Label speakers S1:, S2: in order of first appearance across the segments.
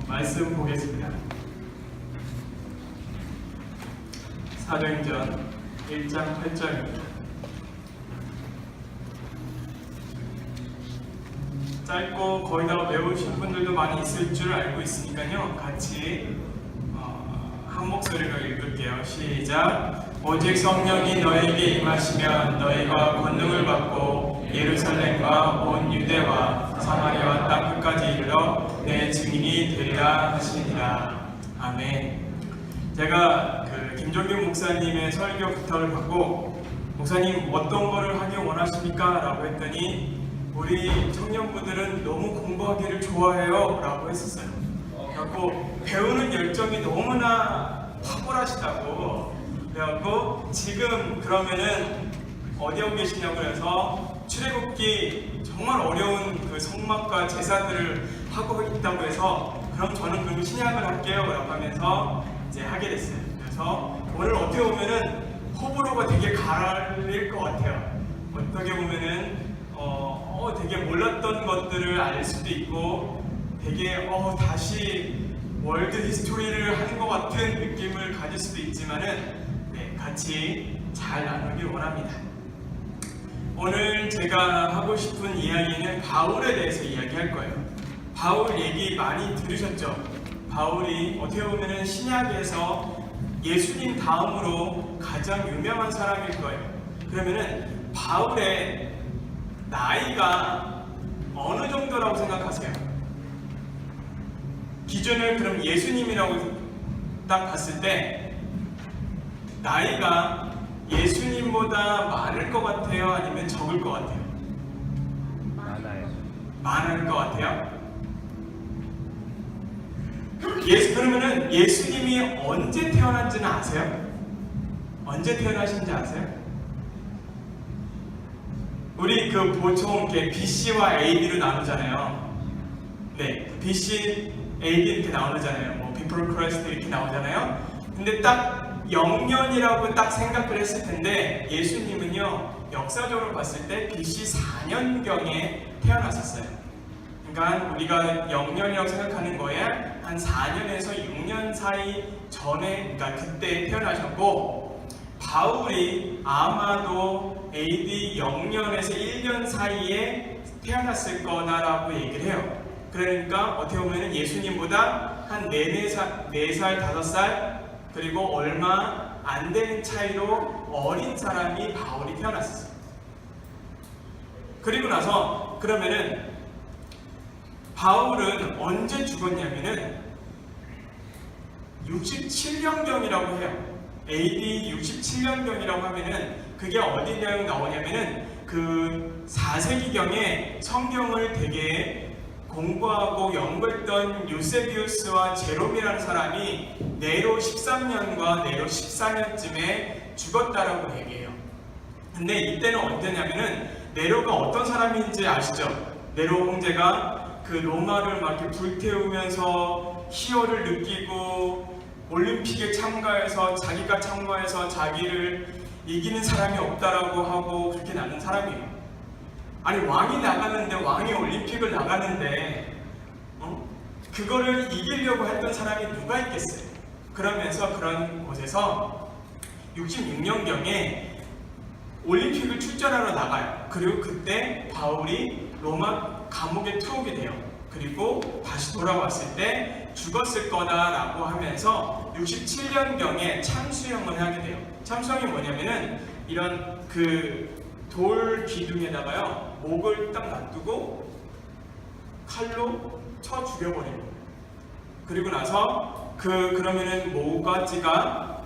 S1: 말씀 보겠습니다. 사도행전 1장 8절입니다. 짧고 거의 다 외우신 분들도 많이 있을 줄 알고 있으니까요. 같이 한 목소리로 읽을게요. 시작. 오직 성령이 너에게 임하시면 너희가 권능을 받고 예루살렘과 온 유대와 사마리아와 땅 끝까지 이르러 내 증인이 되리라 하시니라. 아멘. 제가 김종균 목사님의 설교 부탁을 받고 목사님 어떤 거를 하기 원하십니까? 라고 했더니 우리 청년부들은 너무 공부하기를 좋아해요 라고 했었어요. 그래갖고 배우는 열정이 너무나 탁월하시다고 그래갖고 지금 그러면은 어디 하고 계시냐고 해서 출애굽기 정말 어려운 그 성막과 제사들을 하고 있다고 해서 그럼 저는 그럼 신약을 할게요 라고 하면서 이제 하게 됐어요. 그래서 오늘 어떻게 보면은 호불호가 되게 갈릴 것 같아요. 어떻게 보면은 되게 몰랐던 것들을 알 수도 있고 되게 다시 월드 히스토리를 하는 것 같은 느낌을 가질 수도 있지만은 같이 잘 나누길 원합니다. 오늘 제가 하고 싶은 이야기는 바울에 대해서 이야기할 거예요. 바울 얘기 많이 들으셨죠? 바울이 어떻게 보면은 신약에서 예수님 다음으로 가장 유명한 사람일 거예요. 그러면은 바울의 나이가 어느 정도라고 생각하세요? 기준을 그럼 예수님이라고 딱 봤을 때 나이가 예수님보다 많을 것 같아요? 아니면 적을 것 같아요?
S2: 많아요.
S1: 많을 것 같아요? 그러면은 예수님이 언제 태어난지는 아세요? 언제 태어나신지 아세요? 우리 보통 이렇게 BC와 AD로 나누잖아요. 네, BC, AD 이렇게 나누잖아요. 뭐 Before Christ 이렇게 나오잖아요. 근데 딱 0년이라고 딱 생각을 했을 텐데 예수님은요 역사적으로 봤을 때 BC 4년경에 태어났었어요. 그러니까 우리가 0년이라고 생각하는 거에 한 4년에서 6년 사이 전에, 그러니까 그때 태어나셨고 바울이 아마도 AD 0년에서 1년 사이에 태어났을 거다라고 얘기를 해요. 그러니까 어떻게 보면 예수님보다 한 4살, 5살 그리고 얼마 안 되는 차이로 어린 사람이 바울이 태어났었어요. 그리고 나서 그러면은 바울은 언제 죽었냐면은 67년경이라고 해요. AD 67년경이라고 하면은 그게 어디 나오냐면은 그 4세기경에 성경을 되게 공부하고 연구했던 유세비우스와 제롬이라는 사람이 네로 13년과 네로 14년쯤에 죽었다라고 얘기해요. 근데 이때는 언제냐면은 네로가 어떤 사람인지 아시죠? 네로 황제가 그 로마를 막 이렇게 불태우면서 희열을 느끼고 올림픽에 참가해서 자기가 참가해서 자기를 이기는 사람이 없다라고 하고 그렇게 나는 사람이에요. 아니 왕이 나가는데 왕이 올림픽을 나가는데 그거를 이기려고 했던 사람이 누가 있겠어요? 그러면서 그런 곳에서 66년경에 올림픽을 출전하러 나가요. 그리고 그때 바울이 로마 감옥에 투옥이 돼요. 그리고 다시 돌아왔을 때 죽었을 거다라고 하면서 67년경에 참수형을 하게 돼요. 참수형이 뭐냐면은 이런 돌 기둥에다가요 목을 딱 놔두고 칼로 쳐 죽여버려요. 그리고 나서 그러면은 모가지가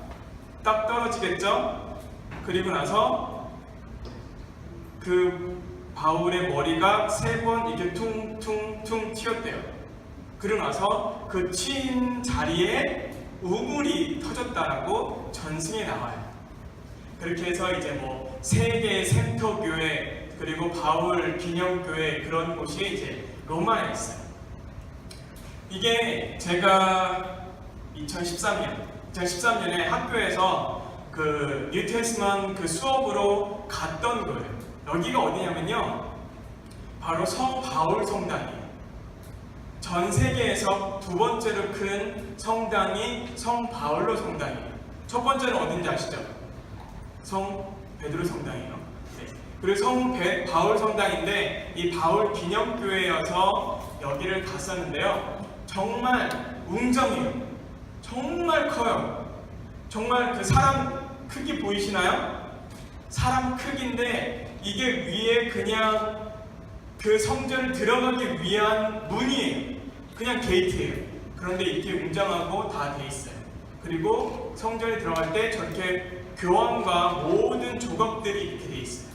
S1: 딱 떨어지겠죠? 그리고 나서 바울의 머리가 3번 이렇게 퉁퉁퉁 튀었대요. 그리고 나서 그 튄 자리에 우물이 터졌다라고 전승에 나와요. 그렇게 해서 이제 뭐 세계의 센터교회 그리고 바울 기념교회 그런 곳이 이제 로마에 있어요. 이게 제가 2013년에 학교에서 뉴테스먼 수업으로 갔던 거예요. 여기가 어디냐면요 바로 성 바울 성당이에요. 전 세계에서 두 번째로 큰 성당이 성 바울로 성당이에요. 첫 번째는 어딘지 아시죠? 성 베드로 성당이에요. 네. 그리고 성 바울 성당인데 이 바울 기념교회여서 여기를 갔었는데요. 정말 웅장해요. 정말 커요. 정말 그 사람 크기 보이시나요? 사람 크기인데 이게 위에 그냥 그 성전을 들어가기 위한 문이에요. 그냥 게이트예요. 그런데 이렇게 웅장하고 다 돼 있어요. 그리고 성전에 들어갈 때 저렇게 교황과 모든 조각들이 이렇게 돼 있어요.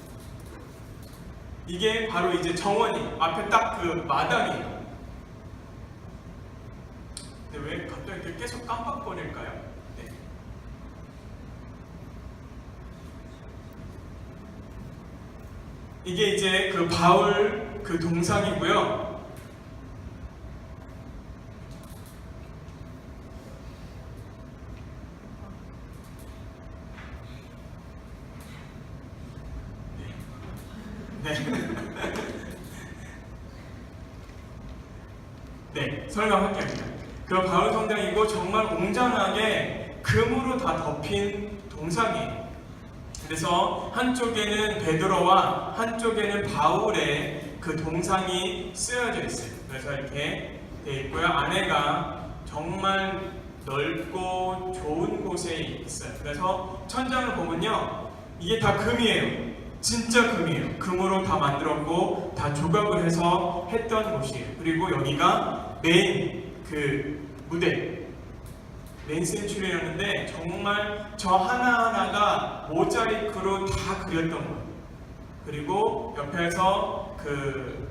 S1: 이게 바로 이제 정원이 앞에 딱 그 마당이에요. 근데 왜 갑자기 이렇게 계속 깜빡거릴까요? 네. 이게 이제 그 바울 그 동상이고요. 네. 네, 설명할게요. 그 바울 성당이고 정말 웅장하게 금으로 다 덮인 동상이에요. 그래서 한쪽에는 베드로와 한쪽에는 바울의 그 동상이 쓰여져 있어요. 그래서 이렇게 돼 있고요. 안에가 정말 넓고 좋은 곳에 있어요. 그래서 천장을 보면요, 이게 다 금이에요. 진짜 금이에요. 금으로 다 만들었고 다 조각을 해서 했던 곳이에요. 그리고 여기가 메인 그 무대, 메인 센츄리였는데 정말 저 하나하나가 모자이크로 다 그렸던 거예요. 그리고 옆에서 그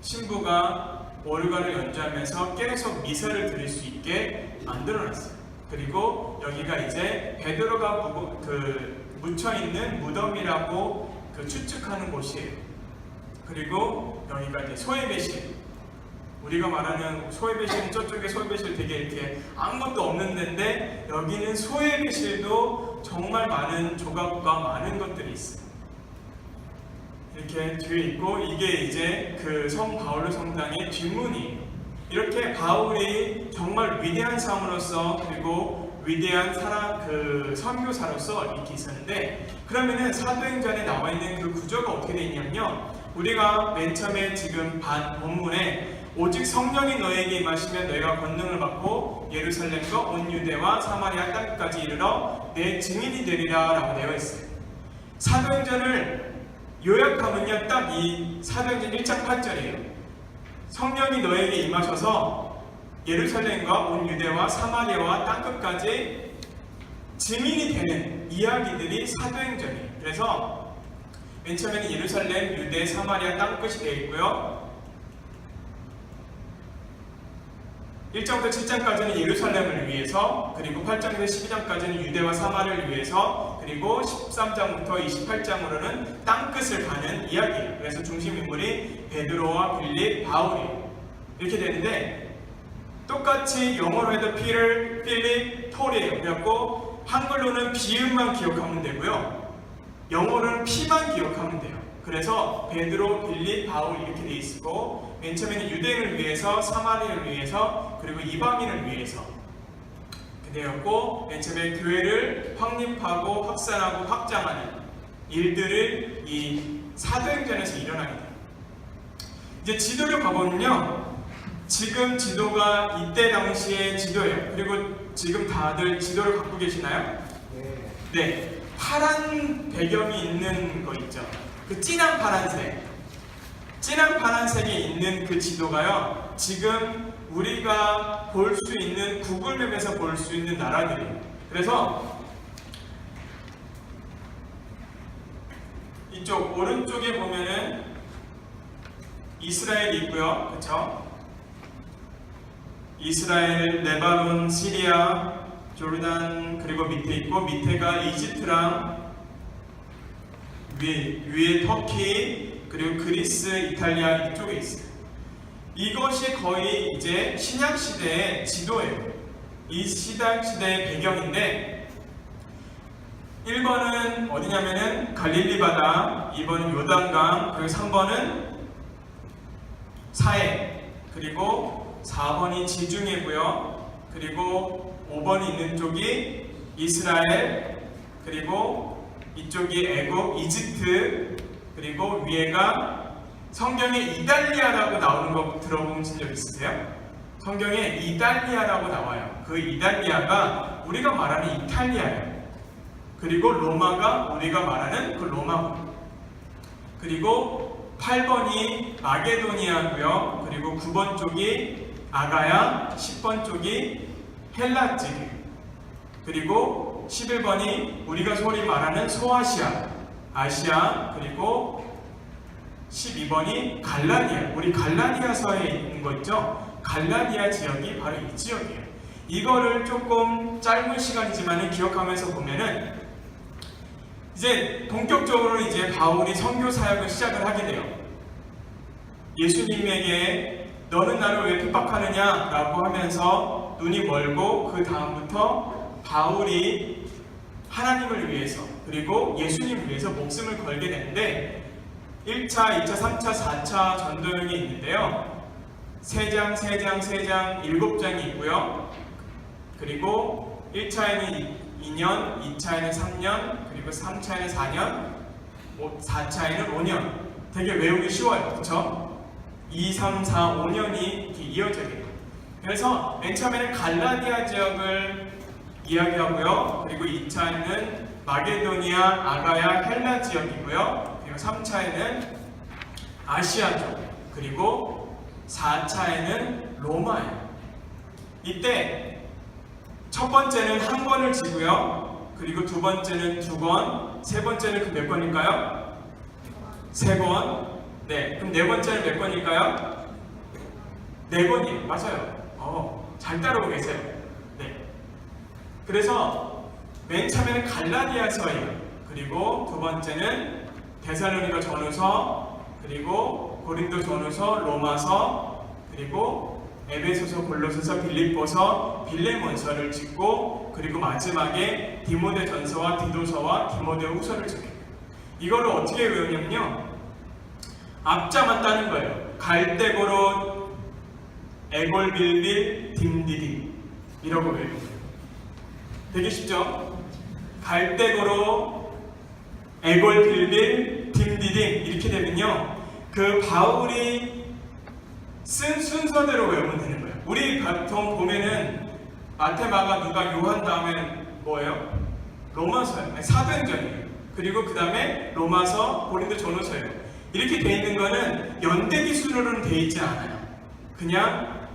S1: 신부가 오르간을 연주하면서 계속 미사를 드릴 수 있게 만들어놨어요. 그리고 여기가 이제 베드로가 묻혀있는 무덤이라고 추측하는 곳이에요. 그리고 여기가 이제 소예배실, 우리가 말하는 소예배실은 저쪽에 소예배실 되게 이렇게 아무것도 없는 데인데 여기는 소예배실도 정말 많은 조각과 많은 것들이 있어요. 이렇게 뒤에 있고 이게 이제 그 성 바울로 성당의 뒷문이에요. 이렇게 바울이 정말 위대한 사람으로서 그리고 위대한 선교사로서 이렇게 있었는데, 그러면은 사도행전에 나와 있는 그 구조가 어떻게 되어 있냐면요, 우리가 맨 처음에 지금 본문에 오직 성령이 너에게 임하시면 너희가 권능을 받고 예루살렘과 온 유대와 사마리아 땅까지 이르러 내 증인이 되리라 라고 되어 있어요. 사도행전을 요약하면요, 딱 이 사도행전 1장 8절이에요. 성령이 너에게 임하셔서 예루살렘과 온 유대와 사마리아와 땅끝까지 증인이 되는 이야기들이 사도행전이에요. 그래서 맨 처음에는 예루살렘, 유대, 사마리아 땅끝이 되어 있고요. 1장부터 7장까지는 예루살렘을 위해서, 그리고 8장에서 12장까지는 유대와 사마리아를 위해서, 그리고 13장부터 28장으로는 땅끝을 가는 이야기예요. 그래서 중심 인물이 베드로와 빌립, 바울이에요. 이렇게 되는데 똑같이 영어로 해도 피터, 필립, 톨이에요. 그래갖고 한글로는 비음만 기억하면 되고요. 영어로는 피만 기억하면 돼요. 그래서 베드로, 빌립, 바울 이렇게 돼 있고, 맨 처음에는 유대인을 위해서, 사마리아를 위해서, 그리고 이방인을 위해서 되었고, 맨 처음에 교회를 확립하고 확산하고 확장하는 일들을 이 사도행전에서 일어나게 돼요. 이제 지도를 가보면요, 지금 지도가 이때 당시의 지도예요. 그리고 지금 다들 지도를 갖고 계시나요? 네. 파란 배경이 있는 거 있죠. 그 진한 파란색이 있는 그 지도가요, 지금 우리가 볼 수 있는 구글맵에서 볼 수 있는 나라들이에요. 그래서 이쪽 오른쪽에 보면은 이스라엘이 있고요, 그렇죠? 이스라엘, 레바논, 시리아, 조르단, 그리고 밑에 있고, 밑에가 이집트랑 위에 터키, 그리고 그리스, 이탈리아 이쪽에 있어요. 이것이 거의 이제 신약 시대의 지도예요. 이 신약 시대의 배경인데, 1번은 어디냐면은 갈릴리 바다, 2번은 요단강, 그리고 3번은 사해, 그리고 4번이 지중해고요. 그리고 5번이 있는 쪽이 이스라엘, 그리고 이쪽이 애굽, 이집트, 그리고 위에가 성경에 이달리아라고 나오는 거 들어보신 적 있으세요? 성경에 이달리아라고 나와요. 그 이달리아가 우리가 말하는 이탈리아예요. 그리고 로마가 우리가 말하는 그 로마고. 그리고 8번이 마게도니아고요. 그리고 9번 쪽이 아가야, 10번 쪽이 헬라 쪽이에요. 그리고 11번이 우리가 소위 말하는 소아시아, 아시아, 그리고 12번이 갈라디아, 우리 갈라디아서에 있는 거 있죠? 갈라디아 지역이 바로 이 지역이에요. 이거를 조금 짧은 시간이지만 기억하면서 보면은 이제 본격적으로 이제 바울이 선교 사역을 시작을 하게 돼요. 예수님에게 너는 나를 왜 핍박하느냐 라고 하면서 눈이 멀고 그 다음부터 바울이 하나님을 위해서 그리고 예수님을 위해서 목숨을 걸게 되는데 1차, 2차, 3차, 4차 전도여행이 있는데요. 3장, 7장이 있고요. 그리고 1차에는 2년, 2차에는 3년, 그리고 3차에는 4년, 4차에는 5년. 되게 외우기 쉬워요. 그렇죠? 2, 3, 4, 5년이 이렇게 이어져요. 그래서 맨 처음에는 갈라디아 지역을 이야기하고요. 그리고 2차에는 마게도니아, 아가야, 헬라 지역이고요. 그리고 3차에는 아시아 쪽, 그리고 4차에는 로마예요. 이때 첫 번째는 한 권을 지고요. 그리고 두 번째는 2권, 세 번째는 그 몇 권일까요? 3권. 네, 그럼 네 번째는 몇 권일까요? 4권이에요. 맞아요. 잘 따라오고 계세요. 네. 그래서 맨 처음에는 갈라디아서예요. 그리고 두 번째는 데살로니가 전후서, 그리고 고린도 전후서, 로마서, 그리고 에베소서, 골로새서, 빌립보서, 빌레몬서를 찍고, 그리고 마지막에 디모데전서와 디도서와 디모데후서를 찍어요. 이거를 어떻게 외우냐면요, 앞자만 따는 거예요. 갈대고로, 에골빌빌, 딤디딤 이라고 외우는 거예요. 되게 쉽죠? 갈대고로, 에골빌빌, 딤디딤 이렇게 되면요, 그 바울이 쓴 순서대로 외우면 되는 거예요. 우리 보통 보면은 마태, 마가, 누가, 요한 다음에 뭐예요? 로마서예요. 사도행전이에요. 그리고 그 다음에 로마서, 고린도 전후서예요. 이렇게 돼 있는 거는 연대기 순으로는 돼 있지 않아요. 그냥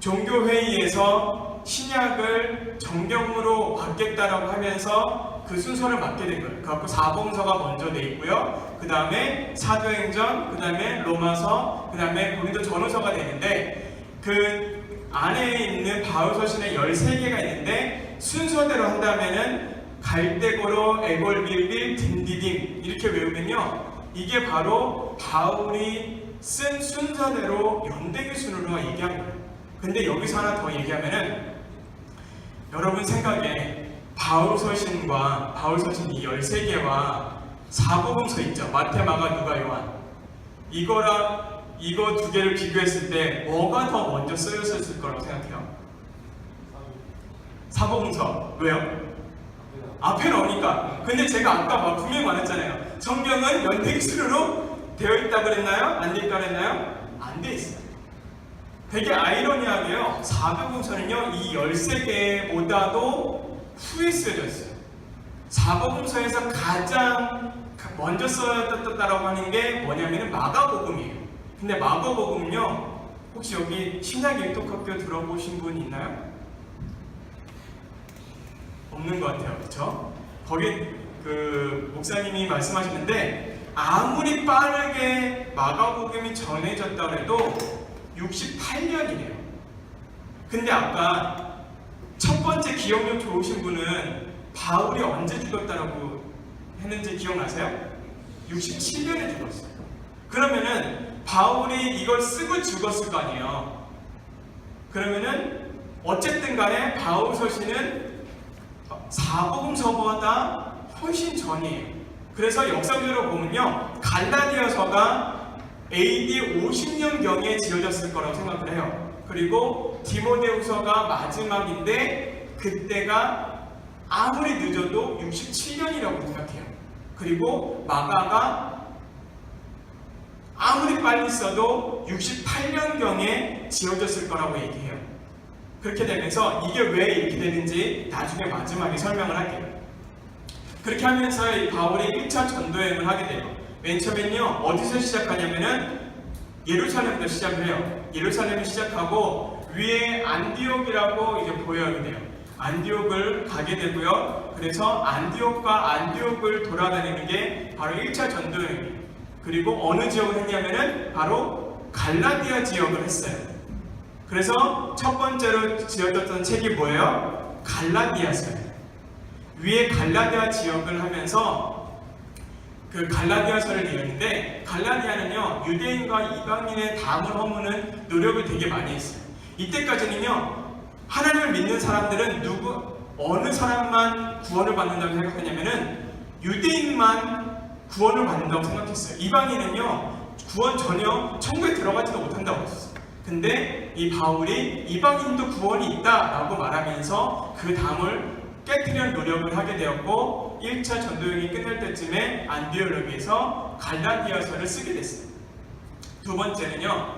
S1: 종교회의에서 신약을 정경으로 받겠다라고 하면서 그 순서를 맞게 된 거예요. 그래갖고 사복음서가 먼저 돼 있고요. 그 다음에 사도행전, 그 다음에 로마서, 그 다음에 고린도 전후서가 되는데, 그 안에 있는 바울서신에 13개가 있는데 순서대로 한다면은 갈대고로, 에골빌빌, 딤디딤 이렇게 외우면요, 이게 바로 바울이 쓴 순서대로 연대기 순으로 얘기한 거예요. 근데 여기서 하나 더 얘기하면은, 여러분 생각에 바울서신과 바울서신 이 13개와 사복음서 있죠? 마태, 마가, 누가, 요한. 이거 두 개를 비교했을 때 뭐가 더 먼저 쓰였을 거라고 생각해요? 사복음서. 왜요? 앞에 나오니까. 근데 제가 아까 분명히 말했잖아요. 성경은 연대기 순으로 되어 있다고 그랬나요? 안 돼 있다고 그랬나요? 안 돼 있어요. 되게 아이러니하게요, 사복음서는요, 이 13개보다도 후에 쓰여졌어요. 사복음서에서 가장 먼저 써졌다라고 하는 게 뭐냐면 마가복음이에요. 근데 마가복음은요, 혹시 여기 신약 일독학교 들어보신 분 있나요? 없는 것 같아요. 그렇죠? 거기 그 목사님이 말씀하시는데, 아무리 빠르게 마가복음이 전해졌다 해도 68년이래요. 근데 아까 첫 번째 기억력 좋으신 분은 바울이 언제 죽었다라고 했는지 기억나세요? 67년에 죽었어요. 그러면은 바울이 이걸 쓰고 죽었을 거 아니에요. 그러면은 어쨌든 간에 바울 서신은 사복음서보다 훨씬 전이에요. 그래서 역사적으로 보면요, 갈라디아서가 AD 50년경에 지어졌을 거라고 생각을 해요. 그리고 디모데후서가 마지막인데 그때가 아무리 늦어도 67년이라고 생각해요. 그리고 마가가 아무리 빨리 써도 68년경에 지어졌을 거라고 얘기해요. 그렇게 되면서 이게 왜 이렇게 되는지 나중에 마지막에 설명을 할게요. 그렇게 하면서 이 바울이 1차 전도여행을 하게 돼요. 맨 처음엔요, 어디서 시작하냐면은 예루살렘부터 시작을 해요. 예루살렘을 시작하고 위에 안디옥이라고 이제 보여야 돼요. 안디옥을 가게 되고요. 그래서 안디옥을 돌아다니는 게 바로 1차 전도여행이에요. 그리고 어느 지역을 했냐면은 바로 갈라디아 지역을 했어요. 그래서 첫 번째로 지어졌던 책이 뭐예요? 갈라디아서예요. 위에 갈라디아 지역을 하면서 그 갈라디아서를 읽었는데, 갈라디아는요 유대인과 이방인의 담을 허무는 노력을 되게 많이 했어요. 이때까지는요 하나님을 믿는 사람들은 어느 사람만 구원을 받는다고 생각했냐면은 유대인만 구원을 받는다고 생각했어요. 이방인은요 구원 전혀 천국에 들어가지도 못한다고 했었어요. 근데 이 바울이 이방인도 구원이 있다라고 말하면서 그 담을 깨트리는 노력을 하게 되었고, 1차 전도여행이 끝날 때쯤에 안디옥에서 갈라디아서를 쓰게 됐어요. 두 번째는요,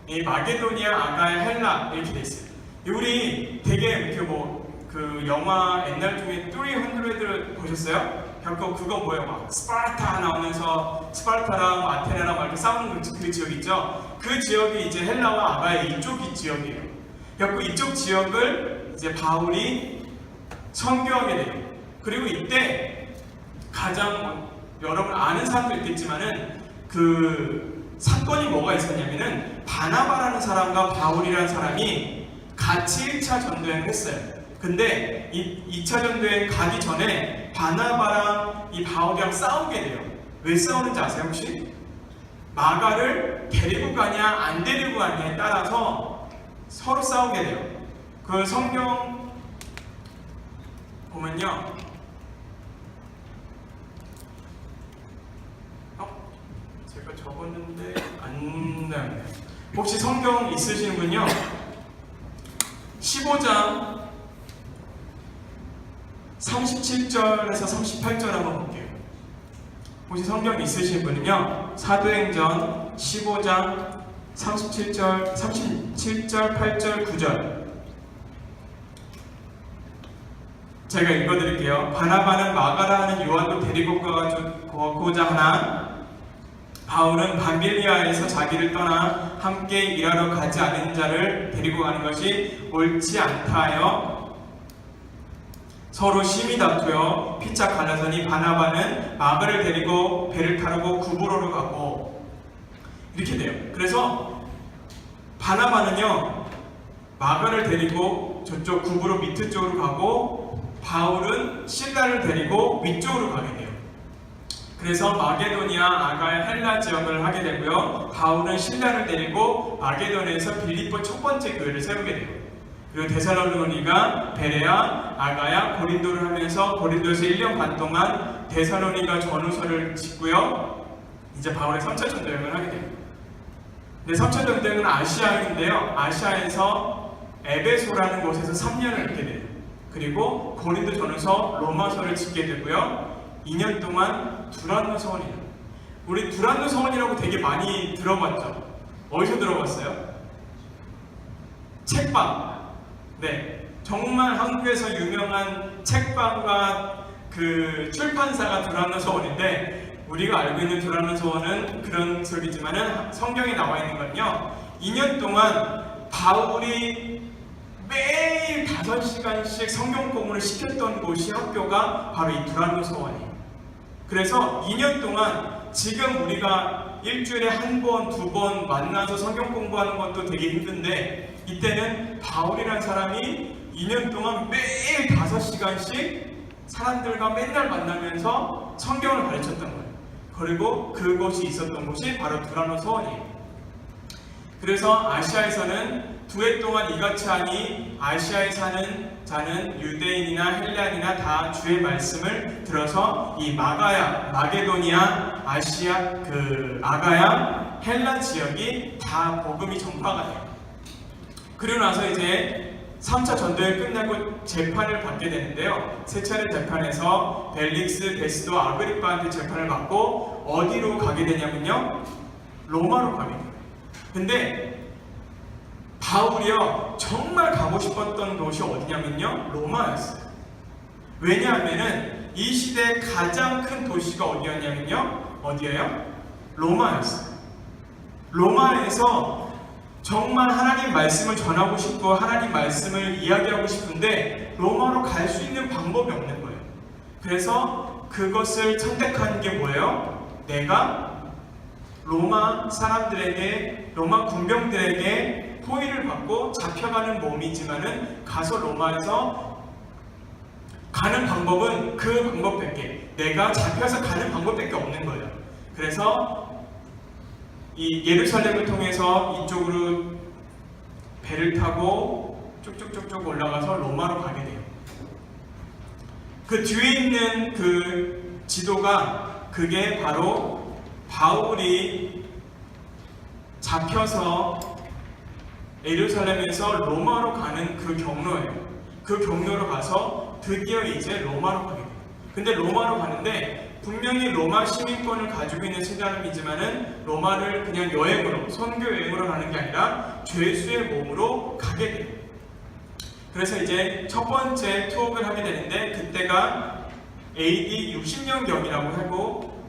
S1: 이 마게도니아, 아가야, 헬라 이렇게 돼 있어요. 우리 되게 이렇게 그 영화 옛날 중에 300을 보셨어요? 결국 그거 뭐예요? 막 스파르타 나오면서 스파르타랑 아테네랑 막 이렇게 싸우는 그 지역 있죠? 그 지역이 이제 헬라와 아가야 이쪽 지역이에요. 결국 이쪽 지역을 이제 바울이 선교하게 돼요. 그리고 이때 가장 여러분 아는 사람도 있겠지만은 그 사건이 뭐가 있었냐면은 바나바라는 사람과 바울이라는 사람이 같이 1차 전도여행을 했어요. 근데 이 2차 전도여행 가기 전에 바나바랑 이 바울이랑 싸우게 돼요. 왜 싸우는지 아세요 혹시? 마가를 데리고 가냐 안 데리고 가냐에 따라서 서로 싸우게 돼요. 그 성경 보면요, 제가 적었는데 안 나요. 혹시 성경 있으신 분요? 15장 37절에서 38절 한번 볼게요. 혹시 성경 있으신 분은요, 사도행전 15장 37절, 8절, 9절 제가 읽어드릴게요. 바나바는 마가라 하는 요한도 데리고 가고자 하나 바울은 밤빌리아에서 자기를 떠나 함께 일하러 가지 않은 자를 데리고 가는 것이 옳지 않다 하여 서로 심히 다투어 피차 갈라서니 바나바는 마가를 데리고 배를 타고 구브로로 가고 이렇게 돼요. 그래서 바나바는요 마가를 데리고 저쪽 구브로 밑에 쪽으로 가고 바울은 실라를 데리고 위쪽으로 가게 돼요. 그래서 마게도니아, 아가야, 헬라 지역을 하게 되고요. 바울은 실라를 데리고 마게도니아에서 빌립보 첫 번째 교회를 세우게 돼요. 그리고 데살로니가, 베레아, 아가야, 고린도를 하면서 고린도에서 1년 반 동안 데살로니가 전후서를 짓고요. 이제 바울의 3차 전도여행을 하게 돼요. 근데 3차 전도여행은 아시아인데요. 아시아에서 에베소라는 곳에서 3년을 있게 돼요. 그리고 고린도 전후서, 로마서를 짓게 되고요. 2년 동안 두란노 서원이에요. 우리 두란노 서원이라고 되게 많이 들어봤죠? 어디서 들어봤어요? 책방. 네, 정말 한국에서 유명한 책방과 그 출판사가 두란노 서원인데, 우리가 알고 있는 두란노 서원은 그런 소리지만은 성경에 나와 있는 건요, 2년 동안 바울이 매일 5시간씩 성경 공부를 시켰던 곳이 학교가 바로 이 두란노 서원이에요. 그래서 2년 동안 지금 우리가 일주일에 한 번, 두 번 만나서 성경 공부하는 것도 되게 힘든데, 이때는 바울이라는 사람이 2년 동안 매일 5시간씩 사람들과 맨날 만나면서 성경을 가르쳤던 거예요. 그리고 그곳이 있었던 곳이 바로 두란노 서원이에요. 그래서 아시아에서는 두 해 동안 이같이 하니 아시아에 사는 자는 유대인이나 헬라인이나 다 주의 말씀을 들어서 이 마가야, 마게도니아, 아시아, 아가야, 헬라 지역이 다 복음이 전파가 돼요. 그리고 나서 이제 3차 전도회 끝나고 재판을 받게 되는데요. 세 차례 재판에서 벨릭스, 베스도, 아그리빠한테 재판을 받고 어디로 가게 되냐면요, 로마로 가게 돼요. 근데 바울이요, 정말 가고 싶었던 곳이 어디냐면요, 로마였어요. 왜냐하면은 이 시대 가장 큰 도시가 어디였냐면요, 어디예요? 로마였어요. 로마에서 정말 하나님 말씀을 전하고 싶고 하나님 말씀을 이야기하고 싶은데 로마로 갈 수 있는 방법이 없는 거예요. 그래서 그것을 선택한 게 뭐예요? 내가 로마 사람들에게, 로마 군병들에게 포위를 받고 잡혀가는 몸이지만은 가서 로마에서 가는 방법은 그 방법밖에, 내가 잡혀서 가는 방법밖에 없는 거예요. 그래서 이 예루살렘을 통해서 이쪽으로 배를 타고 쭉쭉쭉쭉 올라가서 로마로 가게 돼요. 그 뒤에 있는 그 지도가, 그게 바로 바울이 잡혀서 예루살렘에서 로마로 가는 그 경로예요. 그 경로로 가서 드디어 이제 로마로 가게 돼요. 근데 로마로 가는데 분명히 로마 시민권을 가지고 있는 사람이지만은 로마를 그냥 여행으로, 선교 여행으로 가는 게 아니라 죄수의 몸으로 가게 돼요. 그래서 이제 첫 번째 투옥을 하게 되는데 그때가 AD 60년경이라고 하고,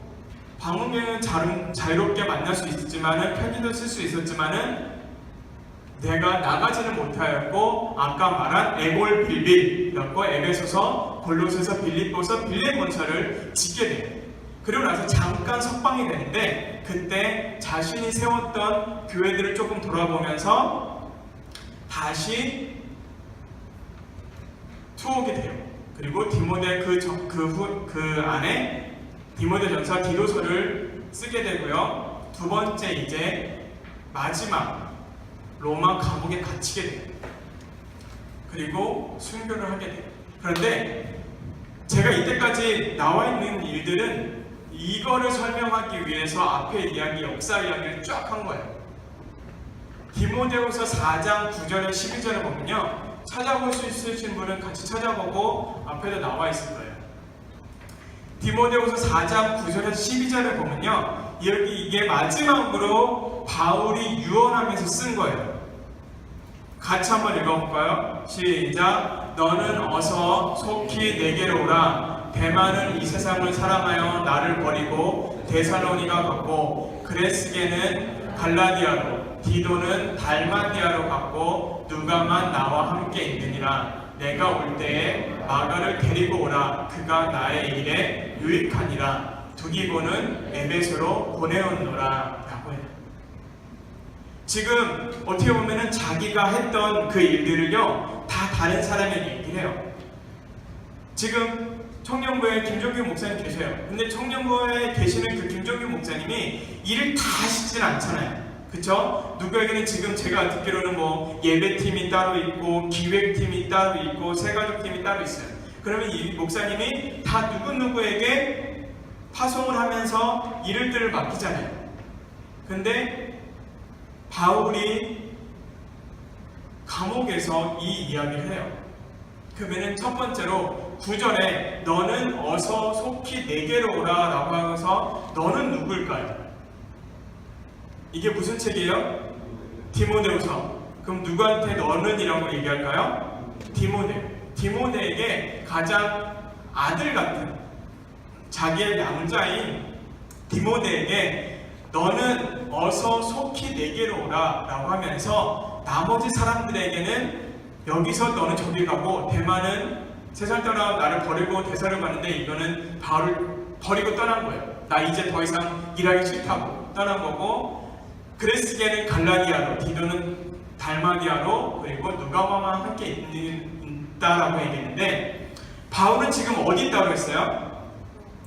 S1: 방문객은 자유롭게 만날 수 있었지만은 편지도 쓸 수 있었지만은 내가 나가지는 못하였고, 아까 말한 에골 빌빌이라고 에베소서, 골로새서, 빌립보서, 빌레몬서를 짓게 돼요. 그리고 나서 잠깐 석방이 되는데 그때 자신이 세웠던 교회들을 조금 돌아보면서 다시 투옥이 돼요. 그리고 디모데 그 안에 디모데전서, 디도서를 쓰게 되고요. 두 번째 이제 마지막 로마 감옥에 갇히게 돼요. 그리고 순교를 하게 돼요. 그런데 제가 이때까지 나와 있는 일들은 이거를 설명하기 위해서 앞에 이야기, 역사 이야기를 쫙 한 거예요. 디모데후서 4장 9절에 12절을 보면요, 찾아볼 수 있으신 분은 같이 찾아보고 앞에도 나와 있을 거예요. 디모데후서 4장 9절에서 12절을 보면요, 여기 이게 마지막으로 바울이 유언하면서 쓴 거예요. 같이 한번 읽어볼까요? 시작. 너는 어서 속히 내게로 오라. 데마는 이 세상을 사랑하여 나를 버리고 데살로니가 갔고, 그레스게는 갈라디아로, 디도는 달마디아로 갔고, 누가만 나와 함께 있느니라. 내가 올 때에 마가를 데리고 오라. 그가 나의 일에 유익하니라. 두기고는 에베소로 보내었노라. 라고 해요. 지금 어떻게 보면은 자기가 했던 그 일들을요, 다 다른 사람에게 얘기를 해요. 지금 청년부에 김종규 목사님 계세요. 근데 청년부에 계시는 그 김종규 목사님이 일을 다 하시진 않잖아요. 그쵸? 누구에게는 지금 제가 듣기로는 뭐 예배팀이 따로 있고 기획팀이 따로 있고 새가족팀이 따로 있어요. 그러면 이 목사님이 다 누구누구에게 파송을 하면서 일들을 맡기잖아요. 근데 바울이 감옥에서 이 이야기를 해요. 그러면은 첫 번째로 9절에 너는 어서 속히 내게로 오라 라고 하면서 너는 누굴까요? 이게 무슨 책이에요? 디모데후서. 그럼 누구한테 너는 이라고 얘기할까요? 디모데에게 가장 아들 같은 자기의 남자인 디모데에게 너는 어서 속히 내게로 오라 라고 하면서 나머지 사람들에게는 여기서 너는 저기 가고, 대만은 세상 떠나 나를 버리고 대사를 가는데 이거는 바울을 버리고 떠난 거예요. 나 이제 더 이상 일하기 싫다고 떠난 거고, 그레스게는 갈라디아로, 디도는 달마디아로, 그리고 누가와만 함께 있다라고 얘기했는데, 바울은 지금 어디 있다고 했어요?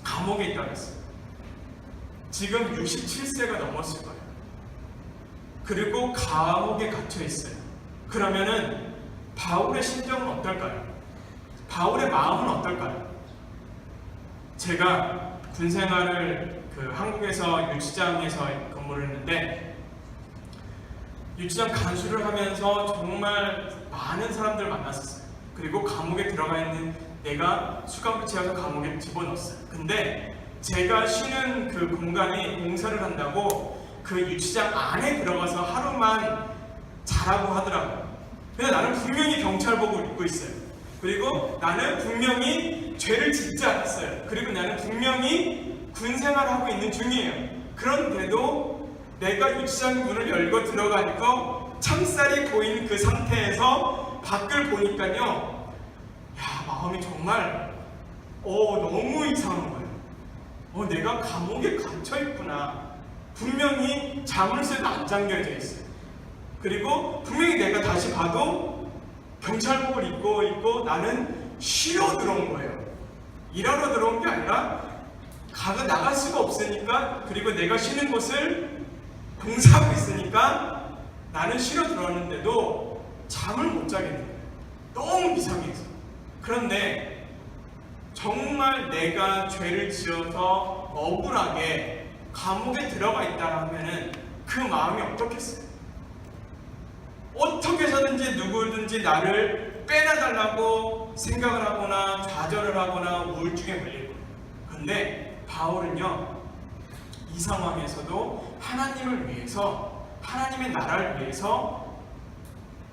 S1: 감옥에 있다고 했어요. 지금 67세가 넘었을 거예요. 그리고 감옥에 갇혀 있어요. 그러면은 바울의 심정은 어떨까요? 바울의 마음은 어떨까요? 제가 군 생활을 한국에서 유치장에서 근무를 했는데 유치장 간수를 하면서 정말 많은 사람들을 만났었어요. 그리고 감옥에 들어가 있는 내가 수감을 채워서 감옥에 집어넣었어요. 근데 제가 쉬는 그 공간이 공사를 한다고 그 유치장 안에 들어가서 하루만 자라고 하더라고요. 근데 나는 분명히 경찰복을 입고 있어요. 그리고 나는 분명히 죄를 짓지 않았어요. 그리고 나는 분명히 군 생활을 하고 있는 중이에요. 그런데도 내가 유치장 문을 열고 들어가니까 참살이 보이는 그 상태에서 밖을 보니까요, 야, 마음이 정말 너무 이상한 거예요. 내가 감옥에 갇혀 있구나. 분명히 자물쇠도 안 잠겨져 있어요. 그리고 분명히 내가 다시 봐도 경찰복을 입고 있고 나는 쉬러 들어온 거예요. 일하러 들어온 게 아니라 나갈 수가 없으니까, 그리고 내가 쉬는 곳을 공사하고 있으니까 나는 쉬러 들어왔는데도 잠을 못 자겠는 거예요. 너무 이상해서. 그런데 정말 내가 죄를 지어서 억울하게 감옥에 들어가 있다 하면은 그 마음이 어떻겠어요? 어떻게 해서든지 누구든지 나를 빼놔달라고 생각을 하거나 좌절을 하거나 우울증에 걸릴 거예요. 그런데 바울은요, 이 상황에서도 하나님을 위해서, 하나님의 나라를 위해서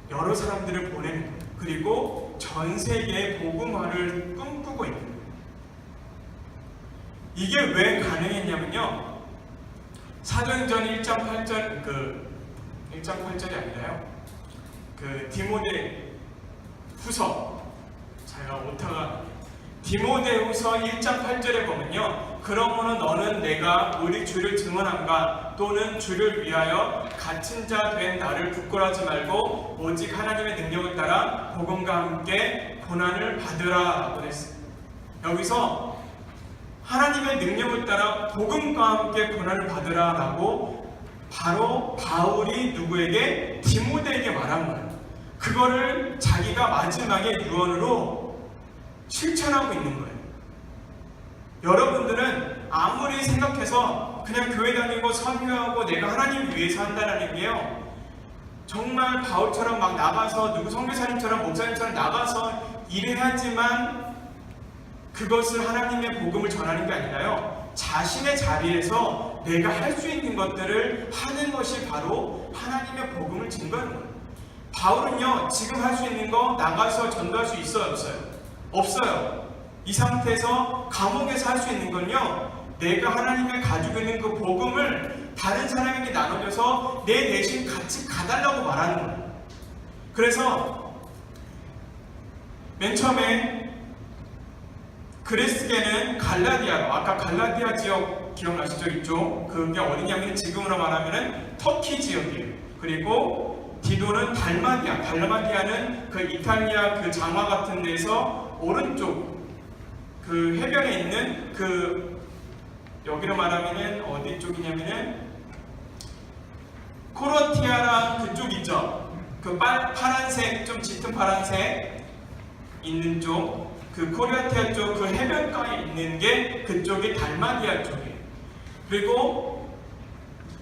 S1: 여러 사람들을 보내는 거예요. 그리고 전 세계에 복음화를 꿈꾸고 있는 거예요. 이게 왜 가능했냐면요, 사도행전 1장 8절, 1장 8절이 아니라요, 디모데 후서, 제가 오타가, 디모데 후서 1장 8절에 보면요, 그러므로 너는 내가 우리 주를 증언함과 또는 주를 위하여 갇힌 자 된 나를 부끄러워하지 말고 오직 하나님의 능력을 따라 복음과 함께 고난을 받으라 라고 했어요. 여기서 하나님의 능력을 따라 복음과 함께 고난을 받으라 라고 바로 바울이 누구에게? 디모데에게 말한 거예요. 그거를 자기가 마지막에 유언으로 실천하고 있는 거예요. 여러분들은 아무리 생각해서 그냥 교회 다니고 선교하고 내가 하나님 위해서 한다는 게요, 정말 바울처럼 막 나가서 누구 선교사님처럼 목사님처럼 나가서 일해야지만 그것을 하나님의 복음을 전하는 게 아니라요, 자신의 자리에서 내가 할 수 있는 것들을 하는 것이 바로 하나님의 복음을 증거하는 거예요. 바울은요, 지금 할 수 있는 거 나가서 전도할 수 있어요, 없어요? 없어요. 이 상태에서 감옥에서 할 수 있는 건요, 내가 하나님의 가지고 있는 그 복음을 다른 사람에게 나눠줘서 내 대신 같이 가달라고 말하는 거예요. 그래서 맨 처음에 그레스게는 갈라디아로, 아까 갈라디아 지역 기억나시죠? 이쪽 그게 어디냐면 지금으로 말하면 터키 지역이에요. 그리고 디도는 달마디아는 그 이탈리아 그 장화 같은 데서 오른쪽 그 해변에 있는 여기로 말하면은 어디 쪽이냐면은 코로티아랑 그쪽 있죠. 그 파란색, 좀 짙은 파란색 있는 쪽, 그 코리아티아 쪽 그 해변가에 있는 게 그쪽이 달마디아 쪽이에요. 그리고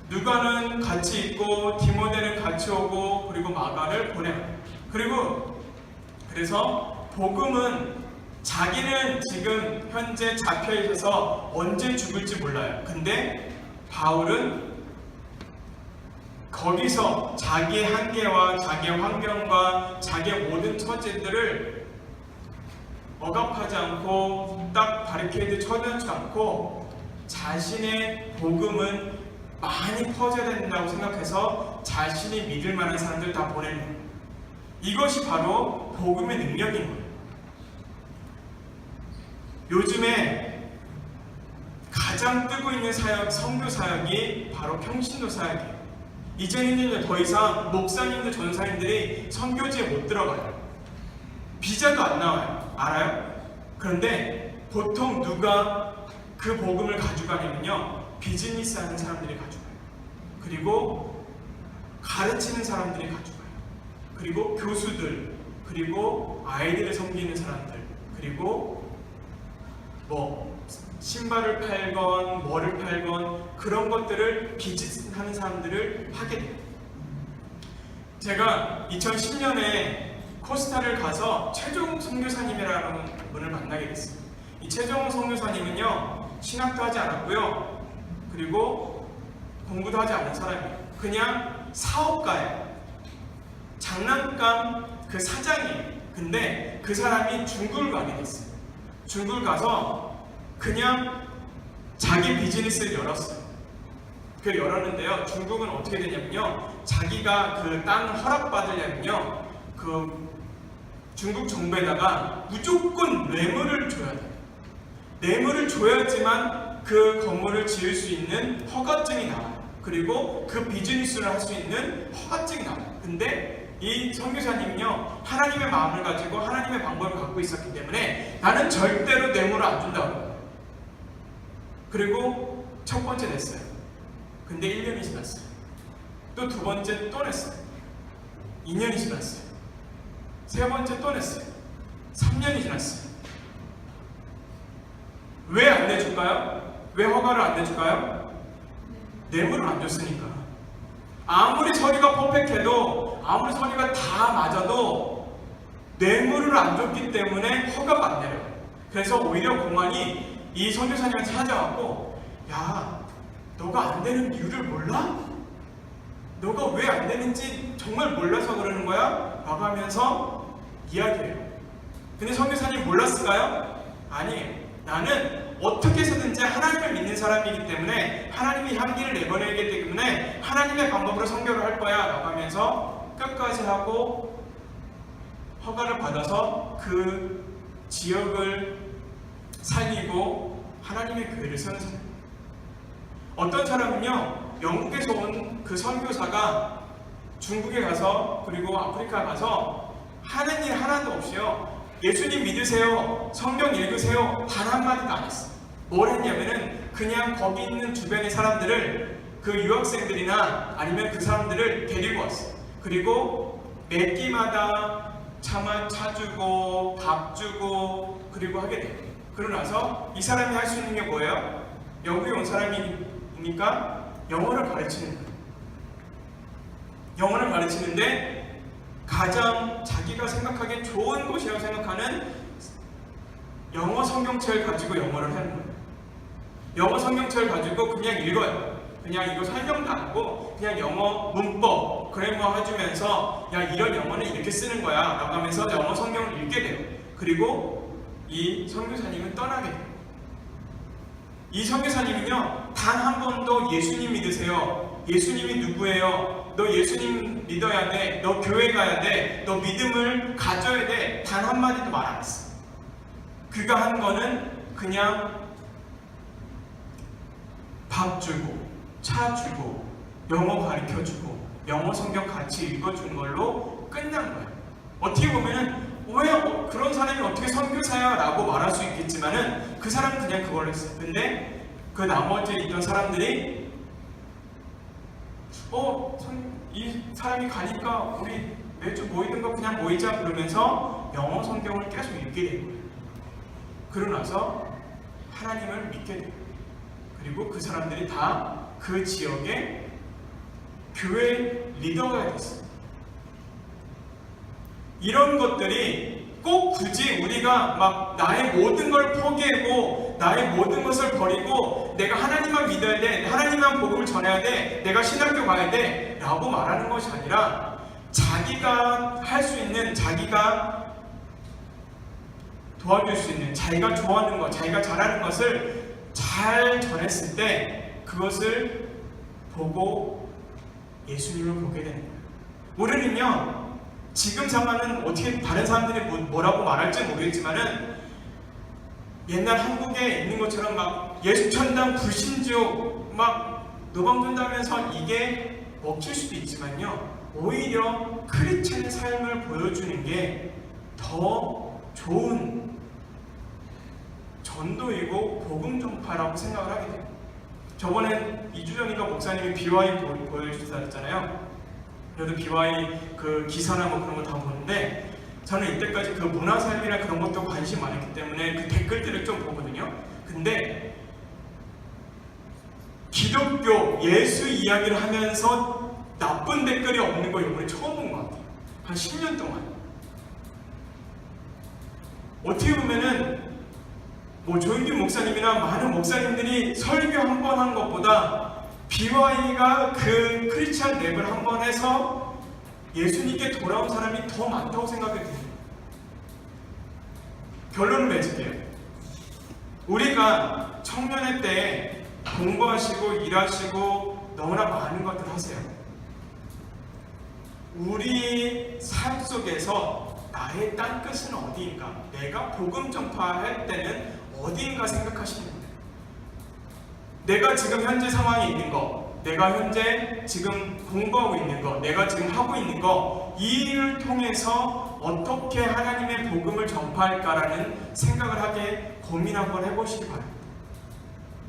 S1: 누가는 같이 있고 디모데는 같이 오고 그리고 마가를 보내요. 그래서 복음은 자기는 지금 현재 잡혀 있어서 언제 죽을지 몰라요. 근데 바울은 거기서 자기의 한계와 자기의 환경과 자기의 모든 처지들을 억압하지 않고 딱 바리케이드 쳐놓지 않고 자신의 복음은 많이 퍼져야 된다고 생각해서 자신이 믿을 만한 사람들 다 보내는 거예요. 이것이 바로 복음의 능력인 거예요. 요즘에 가장 뜨고 있는 사역, 선교 사역이 바로 평신도 사역이에요. 이제는 더 이상 목사님들, 전사님들이 선교지에 못 들어가요. 비자도 안 나와요. 알아요? 그런데 보통 누가 그 복음을 가져가냐면요, 비즈니스 하는 사람들이 가져가요. 그리고 가르치는 사람들이 가져가요. 그리고 교수들, 그리고 아이들을 섬기는 사람들, 그리고 신발을 팔건 뭐를 팔건 그런 것들을 비즈니스하는 사람들을 하게 돼요. 제가 2010년에 코스타를 가서 최종 선교사님이라는 분을 만나게 됐어요. 이 최종 선교사님은요, 신학도 하지 않았고요, 그리고 공부도 하지 않은 사람이에요. 그냥 사업가예요. 장난감 그 사장이에요. 근데 그 사람이 중국을 가게 됐어요. 중국을 가서 그냥 자기 비즈니스를 열었어요. 그걸 열었는데요, 중국은 어떻게 되냐면요, 자기가 그 땅 허락받으려면요, 그 중국 정부에다가 무조건 뇌물을 줘야 돼요. 뇌물을 줘야지만 그 건물을 지을 수 있는 허가증이 나와요. 그리고 그 비즈니스를 할 수 있는 허가증이 나와요. 근데 이 선교사님은요, 하나님의 마음을 가지고 하나님의 방법을 갖고 있었기 때문에 나는 절대로 뇌물을 안 준다고 해요. 그리고 첫 번째 냈어요. 근데 1년이 지났어요. 또 두 번째 또 냈어요. 2년이 지났어요. 세 번째 또 냈어요. 3년이 지났어요. 왜 안 내줄까요? 왜 허가를 안 내줄까요? 뇌물을 안 줬으니까. 아무리 서류가 퍼펙해도, 아무리 서류가 다 맞아도 뇌물을 안 줬기 때문에 허가가 안 내려요. 그래서 오히려 공안이 이 선교사님한테 찾아왔고, 야, 너가 안 되는 이유를 몰라? 너가 왜 안 되는지 정말 몰라서 그러는 거야? 라고 하면서 이야기해요. 근데 선교사님 몰랐을까요? 아니에요. 나는 어떻게 해서든지 하나님을 믿는 사람이기 때문에 하나님이 향기를 내보내기 때문에 하나님의 방법으로 선교를 할 거야 라고 하면서 끝까지 하고 허가를 받아서 그 지역을 살리고 하나님의 교회를 세우는 사람. 어떤 사람은요, 영국에서 온 그 선교사가 중국에 가서 그리고 아프리카 가서 하는 일 하나도 없이요, 예수님 믿으세요, 성경 읽으세요, 단 한마디도 안 했어요. 뭘 했냐면은 그냥 거기 있는 주변의 사람들을, 그 유학생들이나 아니면 그 사람들을 데리고 왔어요. 그리고 매 끼마다 차 주고 밥 주고 그리고 하게 돼요. 그러고 나서 이 사람이 할 수 있는 게 뭐예요? 영국에 온 사람이니까 영어를 가르치는 거예요. 영어를 가르치는데 가장 자기가 생각하기에 좋은 곳이라고 생각하는 영어 성경책을 가지고 영어를 하는 거예요. 영어 성경책을 가지고 그냥 읽어요. 그냥 이거 설명도 안 하고 그냥 영어 문법, 그래머 해주면서 야, 이런 영어는 이렇게 쓰는 거야 라고 하면서 영어 성경을 읽게 돼요. 그리고 이 선교사님은 떠나게 돼요. 이 선교사님은요, 단 한 번도 예수님 믿으세요, 예수님이 누구예요, 너 예수님 믿어야 돼, 너 교회 가야 돼, 너 믿음을 가져야 돼, 단 한마디도 말 안 했어. 그가 한 거는 그냥 밥 주고 차 주고 영어 가르쳐 주고 영어 성경 같이 읽어주는 걸로 끝난 거예요. 어떻게 보면은 왜 그런 사람이 어떻게 선교사야 라고 말할 수 있겠지만은 그 사람은 그냥 그걸로 했어요. 근데 그 나머지 있던 사람들이 이 사람이 가니까 우리 매주 모이는 거 그냥 모이자 그러면서 영어 성경을 계속 읽게 된 거예요. 그러고 나서 하나님을 믿게 돼요. 그리고 그 사람들이 다 그 지역의 교회 리더가 됐어요. 이런 것들이 꼭 굳이 우리가 막 나의 모든 걸 포기하고 나의 모든 것을 버리고 내가 하나님만 믿어야 돼, 하나님만 복음을 전해야 돼, 내가 신학교 가야 돼 라고 말하는 것이 아니라 자기가 할 수 있는, 자기가 도와줄 수 있는, 자기가 좋아하는 것, 자기가 잘하는 것을 잘 전했을 때 그것을 보고 예수님을 보게 되는 거예요. 우리는요, 지금 상황은 어떻게 다른 사람들이 뭐라고 말할지 모르겠지만은 옛날 한국에 있는 것처럼 막 예수천당 불신지옥 막 노방준다면서 이게 먹힐 수도 있지만요, 오히려 크리스찬의 삶을 보여주는 게 더 좋은 전도이고 복음 전파라고 생각을 하게 돼요. 저번에 2주 전인가 목사님이 BY 보여주셨잖아요. 그래도 BY 그 기사나 뭐 그런 거 다 보는데 저는 이때까지 그 문화사역이나 그런 것도 관심 많았기 때문에 그 댓글들을 좀 보거든요. 근데 기독교, 예수 이야기를 하면서 나쁜 댓글이 없는 거 이번에 처음 본 것 같아요. 한 10년 동안. 어떻게 보면은 뭐 조윤규 목사님이나 많은 목사님들이 설교 한 번 한 것보다 BY가 그 크리스찬 랩을 한 번 해서 예수님께 돌아온 사람이 더 많다고 생각이 듭니다. 결론을 맺을게요. 우리가 청년의 때 공부하시고 일하시고 너무나 많은 것들 하세요. 우리 삶 속에서 나의 땅끝은 어디인가? 내가 복음 전파할 때는 어디인가 생각하시는 거예요. 내가 지금 현재 상황에 있는 거, 내가 현재 지금 공부하고 있는 거, 내가 지금 하고 있는 거, 이 일을 통해서 어떻게 하나님의 복음을 전파할까라는 생각을 하게 고민 한번 해보시기 바랍니다.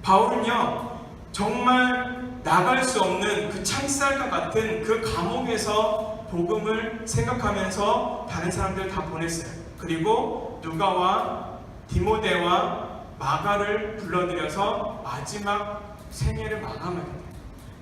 S1: 바울은요, 정말 나갈 수 없는 그 창살과 같은 그 감옥에서 복음을 생각하면서 다른 사람들 다 보냈어요. 그리고 누가와 디모데와 마가를 불러들여서 마지막 생애를 마감하게 돼요.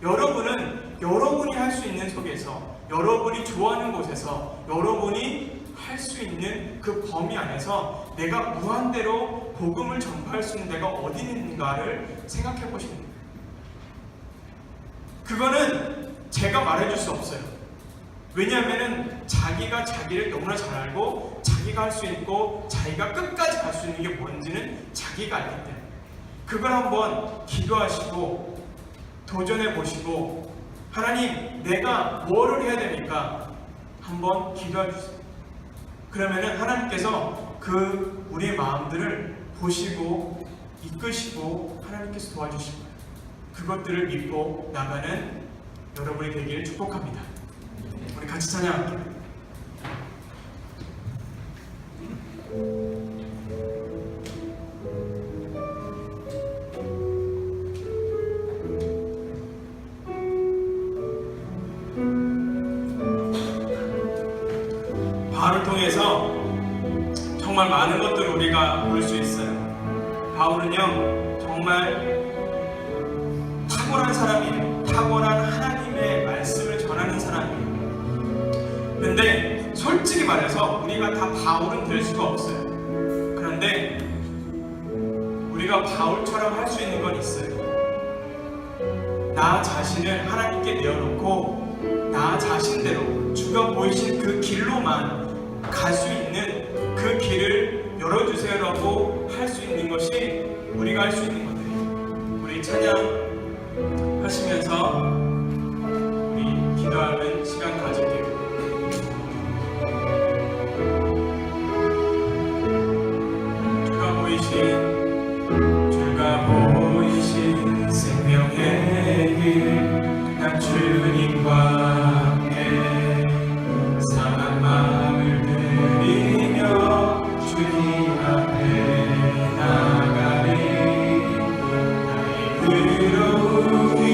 S1: 여러분은 여러분이 할 수 있는 속에서, 여러분이 좋아하는 곳에서, 여러분이 할 수 있는 그 범위 안에서 내가 무한대로 복음을 전파할 수 있는 데가 어디 있는가를 생각해 보시는 거예요. 그거는 제가 말해줄 수 없어요. 왜냐하면 자기가 자기를 너무나 잘 알고 자기가 할 수 있고 자기가 끝까지 갈 수 있는 게 뭔지는 자기가 알기 때문에 그걸 한번 기도하시고 도전해 보시고 하나님 내가 뭐를 해야 됩니까? 한번 기도해 주세요. 그러면은 하나님께서 그 우리의 마음들을 보시고 이끄시고 하나님께서 도와주실 거예요. 그것들을 믿고 나가는 여러분이 되기를 축복합니다. 우리 같이 찬양할게요. 바울을 통해서 정말 많은 것들을 우리가 볼 수 있어요. 바울은요 정말 탁월한 사람이에요. 탁월한 하나님의 말씀을 전하는 사람이에요. 근데 솔직히 말해서 우리가 다 바울은 될 수가 없어요. 그런데 우리가 바울처럼 할 수 있는 건 있어요. 나 자신을 하나님께 내어놓고 나 자신대로 주가 보이신 그 길로만 갈 수 있는 그 길을 열어주세요라고 할 수 있는 것이 우리가 할 수 있는 것들이에요. 우리 찬양 하시면서 우리 기도하는 시간 가질게요. 주가 보이신 생명의 길, 난 주님과 함께 상한 마음을 들이며 주님 앞에 나가리. 나의 의로움이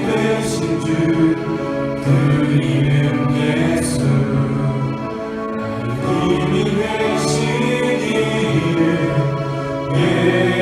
S1: 되신 주, 그 이름 예수, 나의 힘이 되신 이름 예수.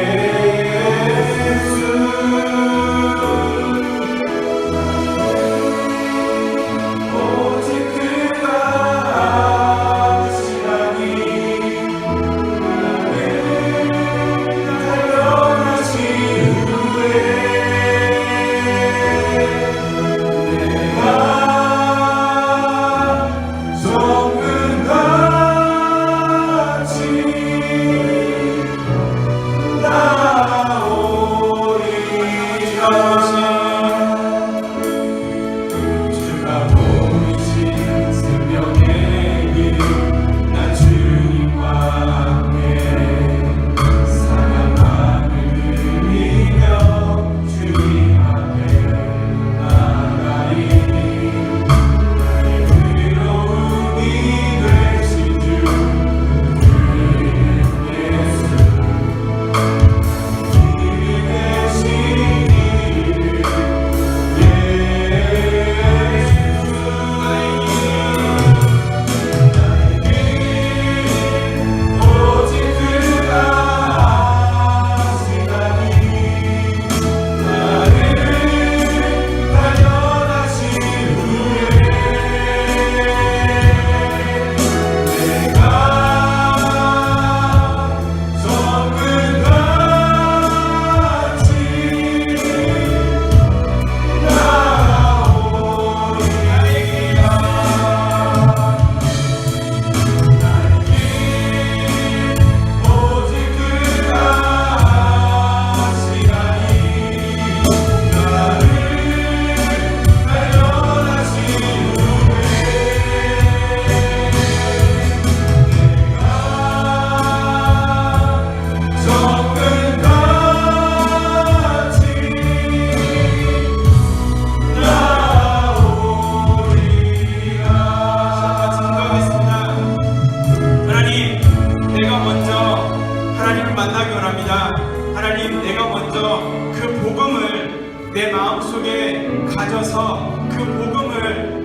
S1: 먼저 그 복음을 내 마음속에 가져서 그 복음을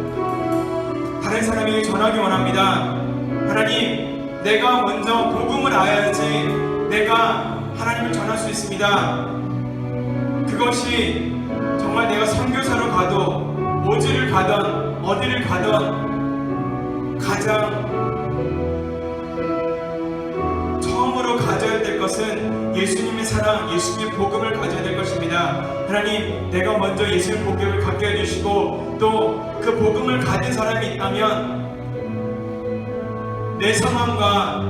S1: 다른 사람에게 전하기 원합니다. 하나님, 내가 먼저 복음을 알아야지 내가 하나님을 전할 수 있습니다. 그것이 정말 내가 선교사로 가도 오지를 가던 어디를 가던 가장 처음으로 가져야 될 것은 예수님의 사랑, 예수님의 복음을 가져야 될 것입니다. 하나님, 내가 먼저 예수님의 복음을 갖게 해주시고 또 그 복음을 가진 사람이 있다면 내 상황과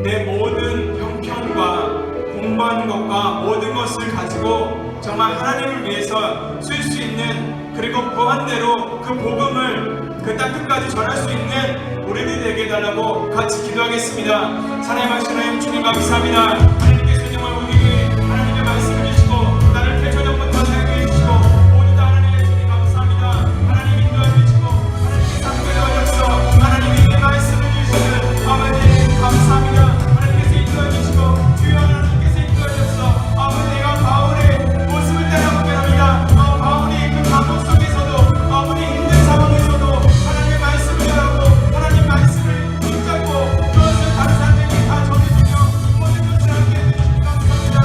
S1: 내 모든 형편과 공부하는 것과 모든 것을 가지고 정말 하나님을 위해서 쓸 수 있는, 그리고 무한대로 그 복음을 그 땅 끝까지 전할 수 있는 우리들이 되게 해달라고 같이 기도하겠습니다. 사랑하신 하나님 주님 감사합니다. 하나님께서 정말 우리에게 하나님의 말씀을 주시고 나를 태초전부터 사용해 주시고 모두 다 하나님의 주님 감사합니다. 하나님 인도해 주시고 하나님의 상대를 하셔서 하나님의 말씀을 주시는 아버지 감사합니다. 하나님께서 인도해 주시고 주여 하나님께서 인도해 주셔서 아버지 내가 바울의 모습을 따라오게 합니다. 바울이 그 감옥 속에서도 아무리 힘든 상황에서도 하나님의 말씀을 하고 하나님 말씀을 붙잡고 그것을 다른 사람에게 다 전해주며 모든 것을 함께 해주시니 감사합니다.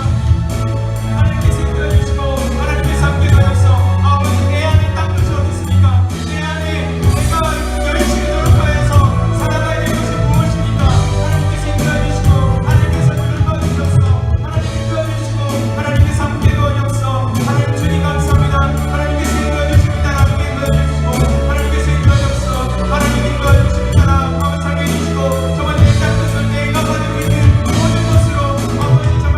S1: 하나님께서 인도해 주시고 하나님께서 함께 하셔서 아버지 내 안에 딱 것이 어디 있습니까? 내 안에 내가 열심히 노력하여서 살아가야 될 것이 무엇입니까? 하나님께서 인도해 주시고 하나님께서 눈을 떠주셔서 하나님 인도해 주시고 하나님께서 함께 도와주셔서 하나님 주님 감사합니다. 하나님께서 인도해 주십니다. 나중에 인도해 주시고 하나님께서 인도해 주셔서 하나님 인도해 주십니다. 아버지 살게 해주시고 정말 내 땅끝을 내가 가지고 있는 모든 것으로 아버지 정말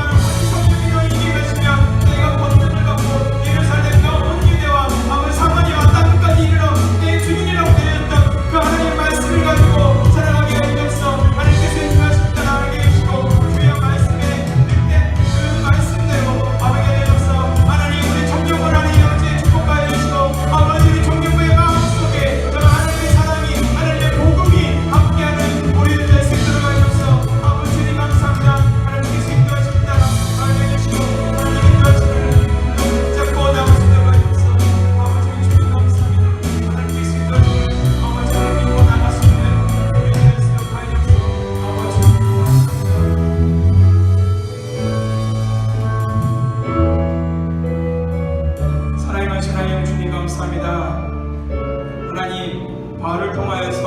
S1: 성령이 너희에게 계시면 내가 권능을 갖고 이를 살때 온 유대와 아버지 사마리아와 땅 끝까지 이르러 내 주인이라고 되었던 그 하나님의 말씀을 가지고 살아가게 하옵소서. 하나님께서 인도하십니다. 나에게 해주시고 주의 말씀에 늑대 그 말씀대로 아버지 되어서 하나님 우리 정령을 하나님 아버지 축복하여 주시고 아버지 우리 정령부의 마음속에 정말 하나님의 사랑이 하나님의 복음이 함께하는 우리들 될 수 있도록 하옵소서. 아버지 주님 감사합니다. 하나님께서 인도하십니다. 하나님 해주시고 하나님 인도하시는 붙잡고 나가시도록 하옵소서. 아버지 주님 감사합니다. 하나님께서 인도하시는 아버지 하나님 믿고 나갈 수 있는 우리들 될 수 있도록 하옵소서. 아버지 주님 고맙습니다. 사랑의 많으신 하나님 주님 감사합니다. 하나님, 바울을 통하여서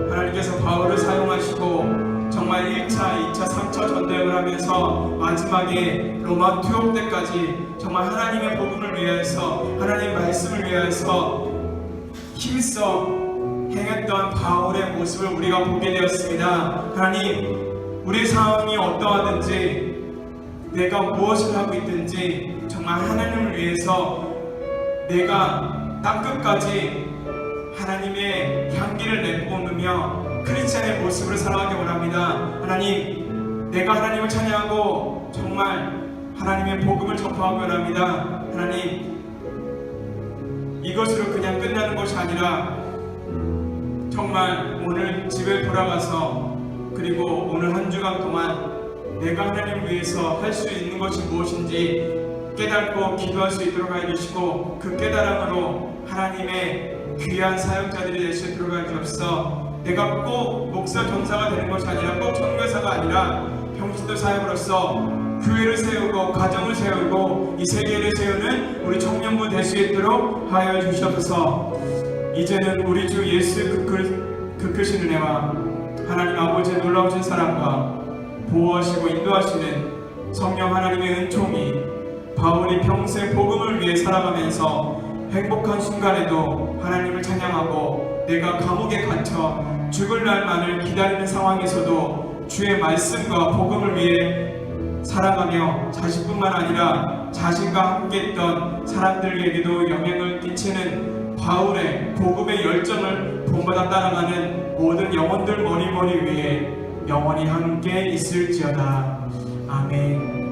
S1: 하나님께서 바울을 사용하시고 정말 1차, 2차, 3차 전도행을 하면서 마지막에 로마 투옥 때까지 정말 하나님의 복음을 위하여서 하나님의 말씀을 위하여서 힘써 행했던 바울의 모습을 우리가 보게 되었습니다. 하나님, 우리 상황이 어떠하든지 내가 무엇을 하고 있든지 정말 하나님을 위해서 내가 땅끝까지 하나님의 향기를 내뿜으며 크리스찬의 모습으로 살아가기 원합니다. 하나님, 내가 하나님을 찬양하고 정말 하나님의 복음을 전파하기 원합니다. 하나님, 이것으로 그냥 끝나는 것이 아니라 정말 오늘 집에 돌아가서 그리고 오늘 한 주간 동안 내가 하나님을 위해서 할 수 있는 것이 무엇인지 깨닫고 기도할 수 있도록 해주시고 그 깨달음으로 하나님의 귀한 사역자들이 될 수 있도록 해주옵소서. 내가 꼭 목사 전사가 되는 것이 아니라 꼭 선교사가 아니라 평신도 사역으로서 교회를 세우고 가정을 세우고 이 세계를 세우는 우리 청년부 될 수 있도록 하여 주시옵소서. 이제는 우리 주 예수 그 크신 은혜와 하나님 아버지의 놀라우신 사랑과 보호하시고 인도하시는 성령 하나님의 은총이 바울이 평생 복음을 위해 살아가면서 행복한 순간에도 하나님을 찬양하고 내가 감옥에 갇혀 죽을 날만을 기다리는 상황에서도 주의 말씀과 복음을 위해 살아가며 자신뿐만 아니라 자신과 함께 있던 사람들에게도 영향을 끼치는 바울의 복음의 열정을 본받아 따라가는 모든 영혼들 머리머리 위에 영원히 함께 있을지어다. 아멘.